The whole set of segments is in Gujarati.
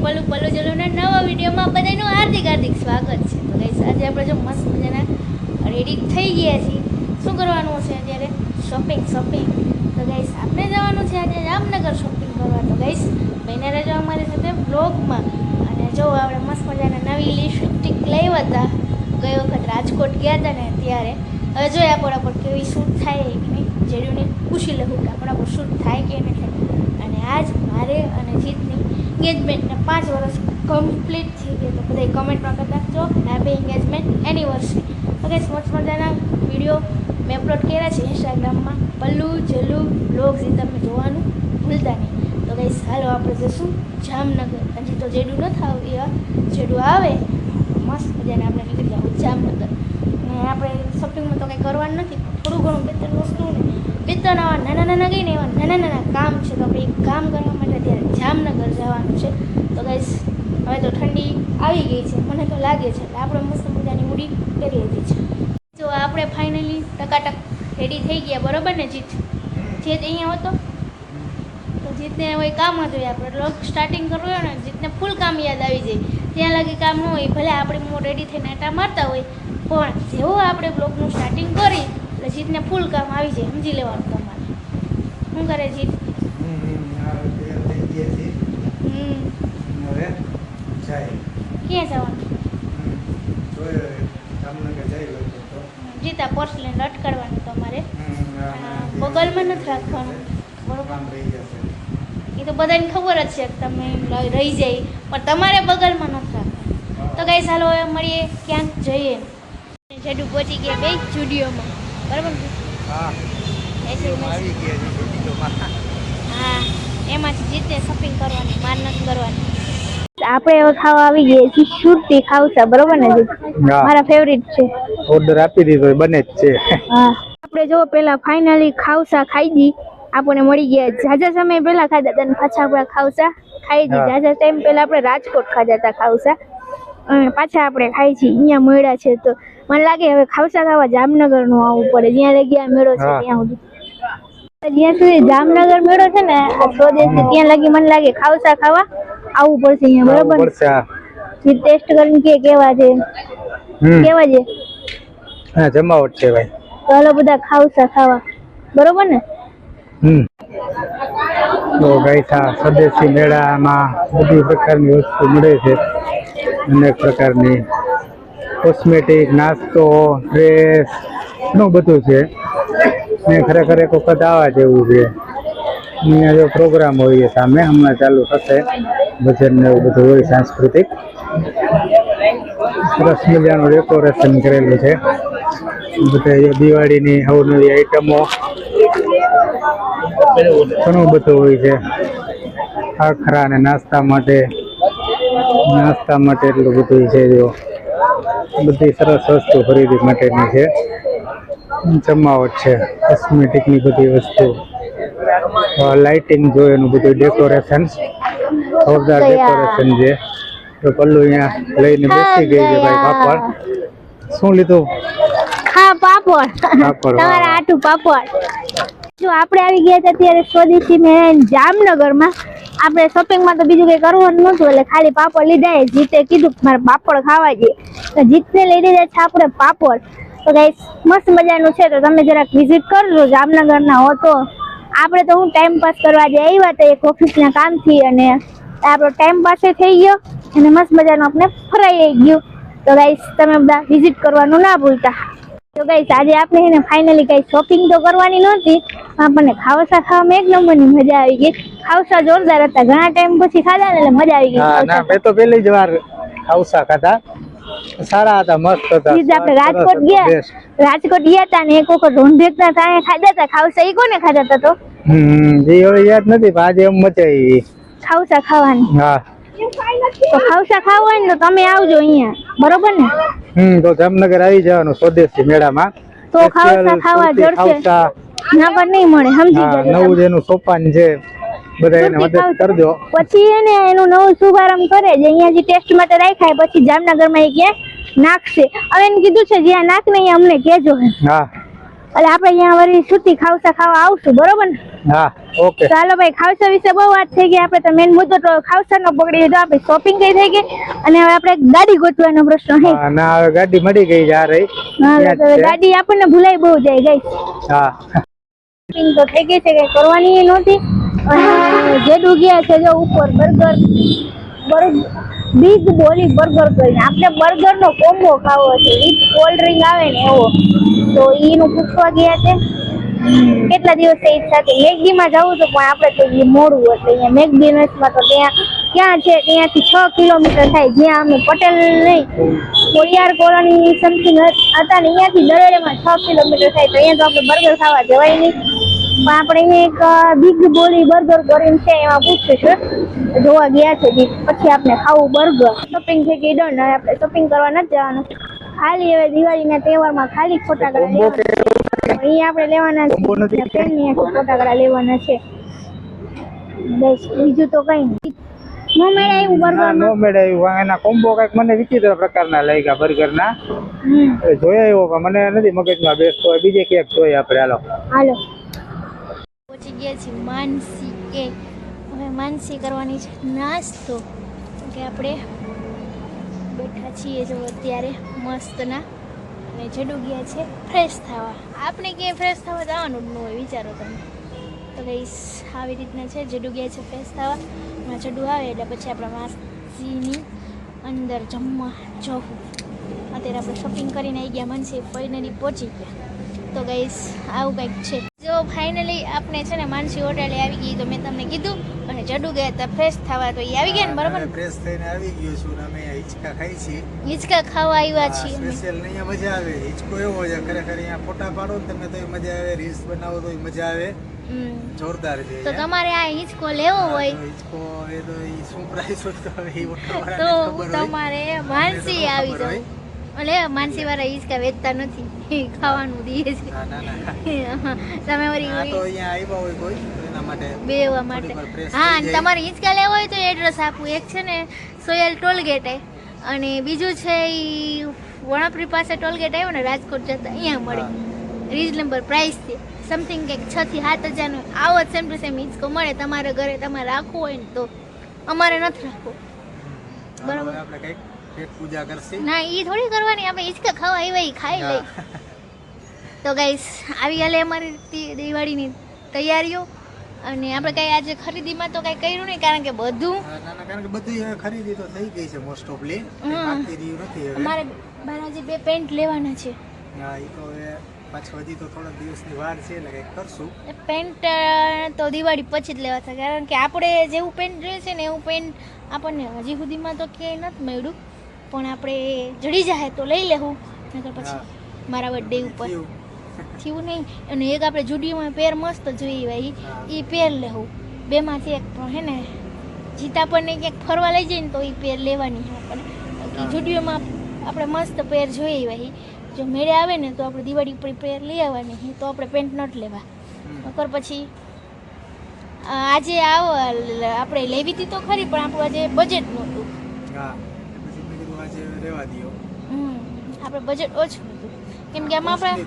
પલ્લુ પલ્લુ જલોના નવા વિડીયોમાં બધાનું હાર્દિક સ્વાગત છે. તો ગાઈસ આજે આપણે જો મસ્ત મજાના રેડી થઈ ગયા છીએ. શું કરવાનું છે અત્યારે? શોપિંગ. તો ગાઈસ આપણે જવાનું છે આજે જામનગર શોપિંગ કરવા. તો ગાઈસ બને રહેજો અમારી સાથે બ્લોગમાં. અને જો આપણે મસ્ત મજાના નવી લિપસ્ટિક લાવ્યા હતા ગઈ વખત રાજકોટ ગયા હતા ને ત્યારે. હવે જોઈએ આપણા પર કેવી શૂટ થાય કે નહીં. જેડીને પૂછી લઉં કે આપણા પર શૂટ થાય કે નહીં થાય. અને આજ મારે અને જીતની એન્ગેજમેન્ટને 5 વર્ષ કમ્પ્લીટ થઈ ગઈ. તો બધા કમેન્ટમાં કરતા જો હેપી એન્ગેજમેન્ટ એનિવર્સરી. તો ગાઈસ મસ્ત મજાના વિડીયો મેં અપલોડ કર્યા છે ઇન્સ્ટાગ્રામમાં પલ્લુ જલ્લુ બ્લોગ્સ. એ તમે જોવાનું ભૂલતા નહીં. તો ગાઈસ હાલો આપણે જઈશું જામનગર. હજી તો જેડું નથી આવ્યું, જેડું આવે મસ્ત મજાને આપણે નીકળી જવું જામનગર. ને આપણે શોપિંગમાં તો કંઈ કરવાનું નથી, થોડું ઘણું 2-3 વસ્તુ ને 2-3 આવા નાના ગઈ ને એવા નાના કામ છે. તો આપણે એક કામ કરવા માટે અત્યારે જામનગર જવાનું છે. તો ગાઈસ હવે તો ઠંડી આવી ગઈ છે મને તો લાગે છે, એટલે આપણે મસ્ત મજાની ઉડી કરી લીધી છે. જો આપણે ફાઇનલી ટકાટક રેડી થઈ ગયા, બરાબર ને જીત? જીત અહીંયા હતો તો જીતને કોઈ કામ હતું આપણે લોક સ્ટાર્ટિંગ કરવું હોય ને જીતને ફૂલ કામ યાદ આવી જાય. ત્યાં લાગે કામ ન હોય, ભલે આપણે રેડી થઈને આટા મારતા હોય, પણ જેવું આપણે બ્લોગનું સ્ટાર્ટિંગ કરી એટલે જીતને ફૂલ કામ આવી જાય. સમજી લેવાનું તમારે. શું કરે જીત? ક્યાં જવાનું? જીતા પર્સ લઈને લટકાડવાનું તમારે, બગલમાં નથી રાખવાનું, બરોબર? એ તો બધાને ખબર જ છે કે તમે રહી જાય, પણ તમારે બગલમાં નથી રાખવાનું. તો ગાઈસ હાલો હવે મળીએ, ક્યાંક જઈએ. જેડુ પહોંચી ગયા બે સ્ટુડિયોમાં, બરાબર? હા, એમાંથી જીતે શોપિંગ કરવાની, માર નથી કરવાની. આપણે હવે ખાવા આવી ગયા છીએ સુરતી ખાવસા, બરોબર ને? મારા ફેવરિટ છે. ઓર્ડર આપી દીધો, બને જ છે. હા, આપણે જો પેલા ફાઇનલી ખાવસા ખાઈ દી. આપણને મળી ગયા જાજા સમય પહેલા ખાધા હતા, પાછા આપણે ખાવસા ખાઈ દી. જાજા ટાઈમ પહેલા આપણે રાજકોટ ખાધા હતા ખાવસા, અને પાછા આપણે ખાઈ છીએ અહીંયા મળ્યા છે. તો મને લાગે હવે ખાવસા ખાવા જામનગર નું આવવું પડે. જ્યાં લગી આ મેળો છે ત્યાં સુધી, જ્યાં સુધી જામનગર મેળો છે ને સ્વદેશી, ત્યાં લગી મને લાગે ખાવસા ખાવા આવવું પડશે અહીંયા, બરોબર? જે ટેસ્ટ કરીને કે કેવા છે હા, જમાવટ છે ભાઈ. તો હાલો બધા ખાવસા ખાવા, બરોબર ને? તો ગાઈઠા સ્વદેશી મેળામાં બધી પ્રકારની વસ્તુ મળે છે. અનેક પ્રકારની કોસ્મેટિક, નાસ્તો, ડ્રેસ, ઘણું બધું છે. ને ખરેખર એક વખત આવવા જેવું છે. અહીંયા જો પ્રોગ્રામ હોય સામે હમણાં ચાલુ થશે, ભજન ને એવું બધું હોય સાંસ્કૃતિક. સરસ મજાનું ડેકોરેશન કરેલું છે. બધા દિવાળીની અવનવી આઈટમો ઘણું બધું હોય છે. આખરા અને નાસ્તા માટે એટલું બધું છે. જો બધી સરસ વસ્તુ ખરીદી માટેની છે. જમાવટ છે, કોસ્મેટિકની બધી વસ્તુ, લાઇટિંગ જોઈએ એનું બધું ડેકોરેશન, જોરદાર ડેકોરેશન છે. તો પલ્લુ અહીંયા લઈને બેસી ગઈ છે ભાઈ. પાપડ શું લીધું? હા, પાપડ. તમારા આટું પાપડ. જો આપણે આવી ગયા હતા ત્યારે સ્વદેશી મેં જામનગરમાં. આપણે શોપિંગમાં તો બીજું કંઈ કરવાનું નહોતું, એટલે ખાલી પાપડ લીધા. જીતે કીધું મારે પાપડ ખાવા છે, તો જીતને લઈ લીધા છે આપણે પાપડ. તો ગાઈસ મસ્ત મજાનું છે, તો તમે જરાક વિઝિટ કરજો જામનગરના હો તો. આપણે તો હું ટાઈમ પાસ કરવા જે આવ્યા હતા એક ઓફિસના કામથી, અને આપણો ટાઈમ પાસ થઈ ગયો અને મસ્ત મજાનું આપણે ફરાઈ ગયું. તો ગાઈસ તમે બધા વિઝિટ કરવાનું ના ભૂલતા. તો ગાઈસ આજે આપણે એને ફાઇનલી કઈ શોપિંગ તો કરવાની નહોતી, આપણને ખાવસા ખાવામાં એક નંબરની મજા આવી ગઈ. ખાવસા જોરદાર હતા, ઘણા ટાઈમ પછી ખાધા ને એટલે મજા આવી ગઈ. ના, મેં તો પહેલી જ વાર ખાવસા ખાધા, સારા હતા, મસ્ત હતા. આપણે રાજકોટ ગયા હતા ને એક વખત રોંઢેકના તાણે ખાધા હતા ખાવસા. એ કોને ખાધા હતા? તો જે હવે યાદ નથી, પણ આજે એમ મજા આવી ખાવસા ખાવાની. હા, તો ખાવસા ખાવા હોય ને તો તમે આવજો અહીંયા, બરોબર ને? તો જામનગર આવી જવાનું સ્વદેશી મેળામાં. તો ખાવસા ખાવા જડશે, નકર નહીં મળે. સમજી જજો. નવું જેનું સોપાન છે, બધા એને મદદ કરજો. પછી એને એનું નવું શુભારંભ કરે છે અહીંયા જે ટેસ્ટ માટે રાખાય, પછી જામનગરમાં એ ક્યાં નાખશે. હવે એને કીધું છે જ્યાં નાખ ને અહીંયા અમને કહેજો. હા, એટલે આપણે અહીંયા વળી સુતી ખાવસા ખાવા આવશું, બરોબર ને? હા, ઓકે ચાલો ભાઈ ખાવસા વિશે બહુ વાત થઈ ગઈ. આપણે તો મેન મુદ્દો તો ખાવસાનો પકડી લીધો. આપણે શોપિંગ કઈ થઈ ગઈ અને હવે આપણે ગાડી ગોતવાનો પ્રશ્ન છે. હા ના હવે ગાડી મળી ગઈ છે આ રહી હા ત્યાં જ તો છે. ગાડી આપણને ભૂલાઈ બહુ જાય ગઈ. હા શોપિંગ તો થઈ ગઈ છે, કઈ કરવાની નહોતી. અને જે ડૂગ્યા છે જો ઉપર બિગ બોલી બર્ગર કરીને આપણે બર્ગર નો કોમ્બો ખાવો છે વિથ કોલ્ડ ડ્રિંક આવે ને એવો. તો એનું પૂછવા ગયા છે કેટલા દિવસ ઈચ્છા હતી મેગડી માં જવું હતું, પણ આપણે તો મોડું હતું. અહીંયા મેગડી માં તો ક્યાં છે, ત્યાંથી 6 કિલોમીટર થાય. જ્યાં અમે પટેલ નહીં કોળિયાર કોલોની સમથિંગ હતા ને અહીંયાથી દરેડેમાં 6 કિલોમીટર થાય. તો અહીંયા તો આપણે બર્ગર ખાવા જવાય નહીં. પણ આપણે અહીંયા એક બિગ બોલી બર્ગર કરીને છે એમાં પૂછ્યું જોવા ગયા છે. પછી આપણે ખાવું બર્ગર. શોપિંગ થઈ ગઈ ડન. હવે આપણે શોપિંગ કરવા નથી જવાનું. ખાલી હવે દિવાળીના તહેવારમાં ખાલી ફટાકડા લેવાના. અહીંયા આપણે લેવાના છે પેનની ફટાકડા લેવાના છે બસ, બીજું તો કઈ નહીં. નો મેળ આવ્યું બર્ગર નો મેળવ્યું. એના કોમ્બો કઈક મને વિચિત્ર પ્રકારના લાગ્યા બર્ગર ના. જોયા એવો પણ મને નથી મગજમાં બેસતો. બીજે ક્યાંક જોઈએ આપણે. હાલો પહોંચી ગયા છીએ માનસી કે. હવે માનસી કરવાની છે નાસ્તો કે આપણે બેઠા છીએ જો અત્યારે મસ્તના અને જડું ગયા છે ફ્રેશ થવા. આપણે ક્યાંય ફ્રેશ થવા જવાનું જ ન હોય વિચારો તમે. તો ગઈસ આવી રીતના છે જડું ગયા છે ફ્રેશ થવા. એમાં જડું આવે એટલે પછી આપણા માસીની અંદર જમવા જવું. અત્યારે આપણે શોપિંગ કરીને આવી ગયા. માનસી ફાઇનલી પહોંચી ગયા. તો ગઈસ આવું કંઈક છે. જો ફાઇનલી આપણે છે ને માનસી હોટેલે આવી ગઈ. તો મેં તમને કીધું અને જડું ગયા હતા ફ્રેશ થવા. તો એ આવી ગયા ને બરાબર. ફ્રેશ થઈને આવી ગયો છું. અમે હિંચકા ખાઈ છીએ. હિંચકા ખાવા આવ્યા છીએ સ્પેશિયલ અહીંયા મજા આવે. હિંચકો એવો છે ખરેખર અહીંયા ફોટા પાડો ને તમે તો મજા આવે. રીલ્સ બનાવો તો મજા આવે. જોરદાર છે. તો તમારે આ હિંચકો લેવો હોય હિંચકો એ તો શું પ્રાઇસ હોય તો તમારે માનસી આવી જાવ. એટલે માનસી વાળા હિંચકા વેચતા નથી, ખાવાનું દે છે. તમે બેવા માટે. હા તમારે હિંચકા લેવા હોય તો એડ્રેસ આપું. એક છે ને સોયલ ટોલગેટે અને બીજું છે એ વણાપરી પાસે ટોલગેટ આવ્યો ને રાજકોટ જતા અહીંયા મળે. રીઝનેબલ પ્રાઇસ છે. સમથિંગ કંઈક 6 થી 7 હજારનો આવો સેમ ટુ સેમ હિંચકો મળે. તમારા ઘરે તમારે રાખવો હોય ને તો. અમારે નથી રાખવો બરાબર. પૂજા કરશે ના ઈ થોડી કરવાની. આપણે હિંચકા ખાવા આવ્યા ઈ ખાઈ લઈ. તો ગાઈસ આવી હાલે અમારી દિવાળીની તૈયારીઓ. અને આપણે કઈ આજે ખરીદીમાં તો કઈ કર્યું નહીં કારણ કે બધું બધી ખરીદી તો થઈ ગઈ છે મોસ્ટ ઓફલી. બાકી રહ્યું નથી. અમારે બાલાજી 2 પેન્ટ લેવાના છે. હા ઈ તો હવે પાછો હજી તો થોડા દિવસની વાર છે એટલે કંઈક કરશું. પેન્ટ તો દિવાળી પછી જ લેવા છે કારણ કે આપણે જેવું પેન્ટ જોઈએ છે ને એવું પેન્ટ આપણને હજી સુધીમાં તો ક્યાંય નથી મળ્યું. પણ આપણે જડી જાય તો લઈ લેવું. નકર પછી મારા બર્થડે ઉપર થયું નહીં. અને એક આપણે જુડિયોમાં પેર મસ્ત જોઈ ભાઈ એ પેર લેવું. બેમાંથી એક હે ને જીતા આપણને ક્યાંક ફરવા લઈ જાય ને તો એ પેર લેવાની છે આપણને. જુડિયોમાં આપણે મસ્ત પેર જોઈએ ભાઈ. જો મેળે આવે ને તો આપણે દિવાળી ઉપર પેર લઈ આવવાની તો આપણે પેન્ટ નથી લેવા. નકર પછી આજે આવો આપણે લેવી હતી તો ખરી પણ આપણું આજે બજેટ નહોતું. આપણે બજેટ ઓછું હતું કેમ કે આમાં આપણે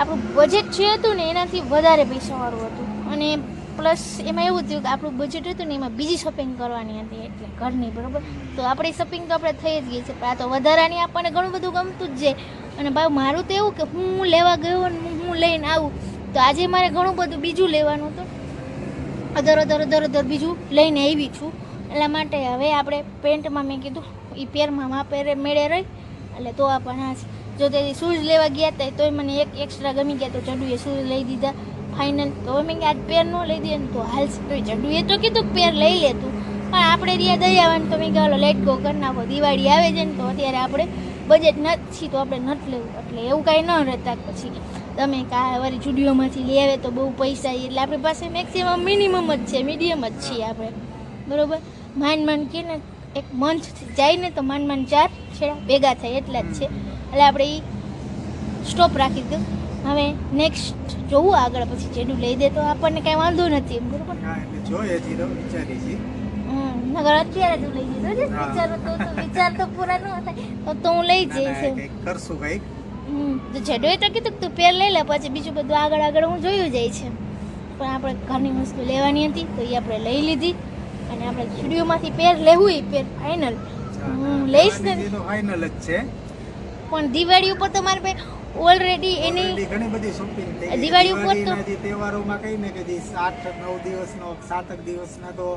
આપણું બજેટ જે હતું ને એનાથી વધારે પૈસાવાળું હતું. અને પ્લસ એમાં એવું થયું કે આપણું બજેટ હતું ને એમાં બીજી શોપિંગ કરવાની હતી એટલે ઘરની બરાબર. તો આપણી શોપિંગ તો આપણે થઈ જ ગઈ છે. પણ આ તો વધારાની આપણને ઘણું બધું ગમતું જ છે. અને ભાઈ મારું તો એવું કે હું લેવા ગયો અને હું લઈને આવું તો આજે મારે ઘણું બધું બીજું લેવાનું હતું. અધર બીજું લઈને આવી છું. એટલા માટે હવે આપણે પેન્ટમાં મેં કીધું એ પેરમાં પેરે મેળે રહી એટલે તો આપણને જો તે શૂઝ લેવા ગયા હતા તોય મને એક એક્સ્ટ્રા ગમી ગયા તો ચડુએ શૂઝ લઈ દીધા ફાઇનલ. તો હવે મેં કે આજ પેર ન લઈ દે ને તો હાલ તો ચડુએ તો કીધું પેર લઈ લેતું પણ આપણે રહ્યા દઈ આવવાનું તો મેં કહેવાલો લેટ ગો કરી નાખો. દિવાળી આવે છે ને તો અત્યારે આપણે બજેટ નથી તો આપણે નથી લેવું એટલે એવું કાંઈ ન રહેતા. પછી તમે વળી જુડિયોમાંથી લઈ આવે તો બહુ પૈસા એટલે આપણી પાસે મેક્સિમમ મિનિમમ જ છે, મીડિયમ જ છીએ આપણે બરાબર. માંડ કે ને એક મંથથી જાય ને તો માંડ 4 છેડા ભેગા થાય એટલા જ છે. એટલે આપણે એ સ્ટોપ રાખી દઉં. હવે નેક્સ્ટ જોવું આગળ પછી જેનું લઈ દે તો આપણને કાંઈ વાંધો નથી બરાબર. નગર અત્યારે જ લઈ દીધો છે. વિચાર તો પૂરા ન થાય તો હું લઈ જઈશ. કરશું કંઈક તો જેડોએ તો કીધું કે તું પેર લઈ લે, પછી બીજું બધું આગળ આગળ હું જોયું જાય છે. પણ આપણે ઘરની વસ્તુ લેવાની હતી તો એ આપણે લઈ લીધી. અને આપણે સ્ટુડિયોમાંથી પેર લેવું એ પેર ફાઇનલ હું લઈશ ને. ફાઇનલ જ છે. પણ દિવાળી ઉપર તો મારે પાસે ઓલરેડી એની ઘણી બધી શોપિંગ થઈ ગઈ. દિવાળી ઉપર તો તહેવારોમાં કઈ ને કે 8-9 દિવસનો 7 દિવસના તો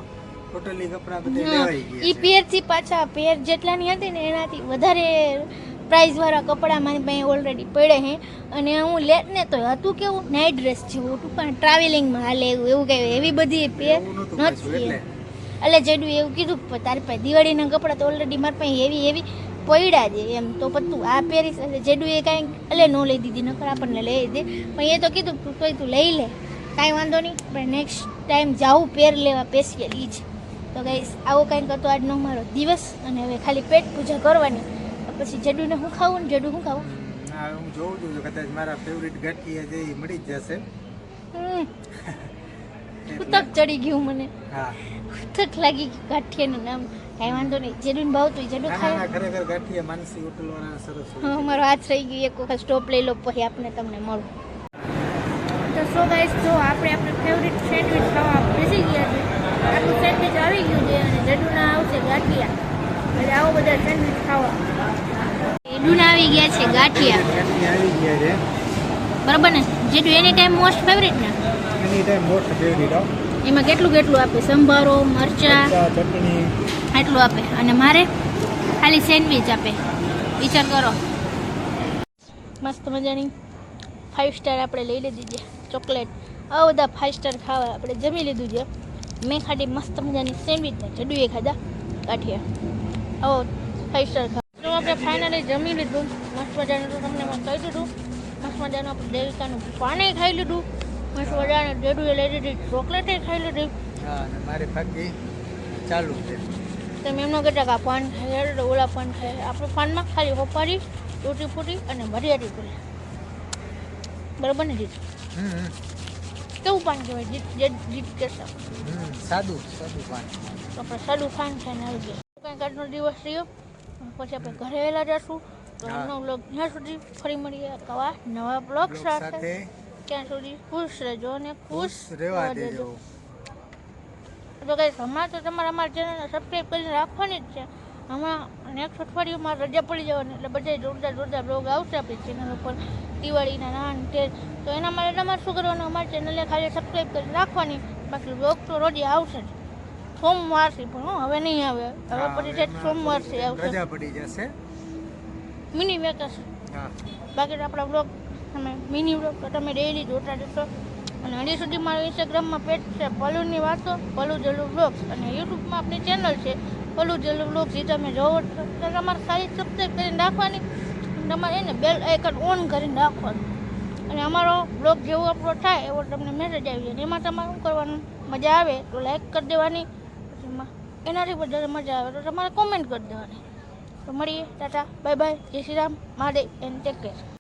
ટોટલી કપડા બધે લેવાઈ ગયા ઈ પેર થી પાછા પેર જેટલાની હતી ને એનાથી વધારે પ્રાઇસ વાળા કપડા મારી પાસે ઓલરેડી પડે હે. અને હું લેત ને તો હતું કેવું નાઇટ ડ્રેસ જેવું હતું, પણ ટ્રાવેલિંગમાં હાલે એવું કઈ એવી બધી પેર નથી. એટલે જેડું એવું કીધું કે તારી પાસે દિવાળીના કપડા તો ઓલરેડી મારી પાસે એવી પડ્યા છે એમ, તો પછી તું આ પહેરીશ. એટલે જેડું એ કાંઈ એટલે ન લઈ દીધી, નકર આપણને લઈ દે. પણ એ તો કીધું તોય તું લઈ લે, કાંઈ વાંધો નહીં. આપણે નેક્સ્ટ ટાઈમ જાવું પેર લેવા સ્પેશિયલ ઈ જ. તો ગાઈસ આવો કાંઈક હતો આજનો મારો દિવસ. અને હવે ખાલી પેટ પૂજા કરવાની. પછી જેડુને હું ખાવું ને જેડું હું ખાવું. હું જોઉં છું કદાચ મારા ફેવરિટ ગાંઠિયા જે ઈ મળી જ જશે. ઉતક ચડી ગયું મને. હા, ઉતક લાગી ગયું ગાંઠિયાનું નામ. કાંઈ વાંધો નહીં, જેડું ભાવતું જેડું ખાય. ખરેખર ગાંઠિયા માનસી હોટલ વાળા સરસ હોય. હા, મારો હાથ રહી ગયો. એક વખત સ્ટોપ લઈ લો પછી આપણે તમને મળું. તો સો ગાઈસ, જો આપણે ફેવરિટ સેન્ડવિચ ખાવા બેસી ગયા છે. આટલું સેન્ડવિચ આવી ગયું છે અને જેડુના આવશે ગાંઠિયા. એટલે આવો બધા સેન્ડવિચ ખાવા. જેડુના આવી ગયા છે ગાંઠિયા. ગાંઠિયા આવી ગયા છે. બરાબર ને? જેડુ એની ટાઈમ મોસ્ટ ફેવરિટ ને? એની ટાઈમ મોસ્ટ ફેવરિટ. એમાં કેટલું આપે? સંભારો, મરચા, ચટણી આટલું આપે. અને મારે ખાલી સેન્ડવિચ આપે. વિચાર કરો. મસ્ત મજાની 5 સ્ટાર આપણે લઈ લીધી છે ચોકલેટ. આ બધા 5 સ્ટાર ખાવા આપણે જમી લીધું છે. મેં ખાધી મસ્ત મજાની સેન્ડવિચ ને જડુએ ખાધા ગાંઠિયા. આવો 5 સ્ટાર ખાવા. તો આપણે ફાઇનલી જમી લીધું મસ્ત મજાનું. તો તમને મેં કહી દીધું મસ્ત મજાનું આપણે દેવિકાનું પાણી ખાઈ લીધું. મસ્ત મજાનું જડુએ લઈ લીધી ચોકલેટે ખાઈ લીધી. હા, અને મારી ભાગી ચાલુ છે. તમે એમનો કહેતા કે આ પાન ખાય તો ઓલા પાન ખાય. આપણે પાનમાં ખાલી હોપારી, તૂટી ફૂટી અને મર્યાદી કરી. બરાબર ને જીત? કેવું પાન કહેવાય જીત કહેતા? સાદું પાન. તો આપણે સાદું પાન ખાઈને આવી ગયા. કંઈક આજનો દિવસ રહ્યો. પછી આપણે ઘરે વહેલા જશું. તો આજનો બ્લોગ ત્યાં સુધી ફરી મળીએ કવા નવા બ્લોગ સાથે. ત્યાં સુધી ખુશ રહેજો અને ખુશ રહેવા દેજો. તો કંઈ હમણાં તો તમારે અમારા ચેનલને સબસ્ક્રાઈબ કરીને રાખવાની જ છે. હમણાં નેક્સ્ટ અઠવાડિયુંમાં રજા પડી જવાની, એટલે બધા જોરદાર બ્લોગ આવશે આપણી ચેનલ ઉપર દિવાળીના નાન તે. તો એના માટે તમારે શું કરવાનું? અમારી ચેનલને ખાલી સબસ્ક્રાઈબ કરીને રાખવાની. બાકી બ્લોગ તો રોજે આવશે જ. સોમવારથી પણ હવે નહીં આવે. હવે પછી છે સોમવારથી આવશે. રજા પડી જશે. Mini vacation. બાકી તો આપણા બ્લોગ તમે મિની બ્લોગ તો તમે ડેઈલી જોતા જશો. અને હજી સુધી મારું ઇન્સ્ટાગ્રામમાં પેજ છે પલુની વાતો, પલુ જલ્લુ બ્લોગ્સ. અને યુટ્યુબમાં આપણી ચેનલ છે પલુ જલ્લુ બ્લોગ્સ. એ તમે જોવો તો તમારે ખાલી સબસ્ક્રાઈબ કરીને રાખવાની. તમારે એને બેલ આઇકન ઓન કરીને રાખવાનું. અને અમારો બ્લોગ જેવો અપલોડ થાય એવો તમને મેસેજ આવી જાય. એમાં તમારે શું કરવાનું? મજા આવે તો લાઈક કરી દેવાની. પછી એનાથી વધારે મજા આવે તો તમારે કોમેન્ટ કરી દેવાની. તો મળીએ. ટાટા, બાય બાય, જય Shri Ram, Mahadev and take care.